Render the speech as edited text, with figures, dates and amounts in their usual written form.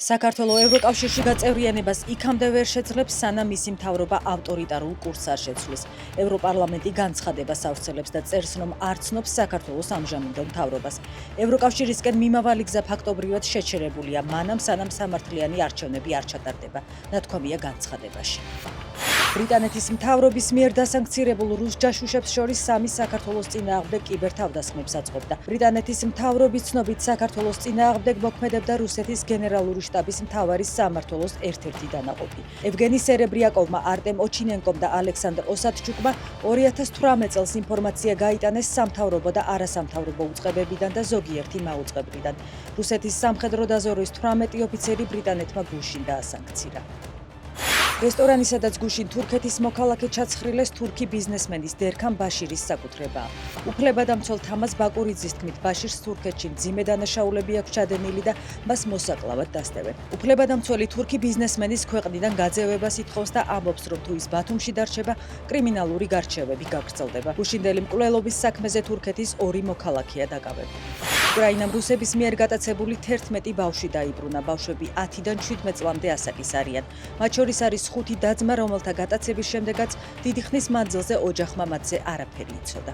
საქართველოს ევროკავშირში გაწევრიანებას იქამდე ვერ შეძლებს, სანამ მისი მთავრობა ავტორიტარულ კურსს არ შეცვლის. ევროპარლამენტი განცხადებას ავრცელებს და წერს, რომ არ ცნობს საქართველოს ამჟამინდელ მთავრობას. ევროკავშირისკენ მიმავალი გზა ფაქტობრივად შეჩერებულია, მანამ სანამ სამართლიანი არჩევნები არ ჩატარდება, ნათქვამია განცხადებაში. ბრიტანეთის მთავრობის მიერ დასანქცირებულ რუს ჯაშუშებს შორის სამი საქართველოს წინააღმდეგ კიბერთავდასხმებს აწყობდა. ბრიტანეთის მთავრობის ცნობით, საქართველოს წინააღმდეგ მოქმედებდა რუსეთის გენერალური შტაბის მთავარი სამმართველოს ერთ-ერთი დანაყოფი. ევგენი სერებრიაკოვმა, არტემ ოჩინენკომ და ალექსანდრ ოსადჩუკმა 2018 წელს ინფორმაცია გაიტანეს სამთავრობო და არასამთავრობო უწყებებიდან და ზოგიერთი მაუწყებლიდან. რუსეთის სამხედრო დაზვერვის 18 ოფიცერი ბრიტანეთმა გუშინ დაასანქცირა. რესტორანი, სადაც გუშინ თურქეთის მოქალაქე ჩაცხრილეს, თურქი ბიზნესმენის დერქან ბაშირის საკუთრებაა. უფლებადამცველ თამაზ ბაკურიძის თქმით, ბაშირს თურქეთში მძიმე დანაშაულები აქვს ჩადენილი და მას მოსაკლავად დასდევენ. უფლებადამცველი თურქი ბიზნესმენის ქვეყნიდან გაძევებას ითხოვს და ამბობს, რომ თუ ის ბათუმში დარჩება, კრიმინალური გარჩევები გაგრძელდება. გუშინდელი მკვლელობის საქმეზე თურქეთის 2 მოქალაქეა დაკავებული. უკრაინამ რუსების მიერ გატაცებული 11 ბავშვი დაიბრუნა. ბავშვები 10-დან 17 წლამდე ასაკის არიან. მათ შორის არის 5 და-ძმა, რომელთა გატაცების შემდეგაც დიდი ხნის მანძილზე ოჯახმა მათზე არაფერი იცოდა.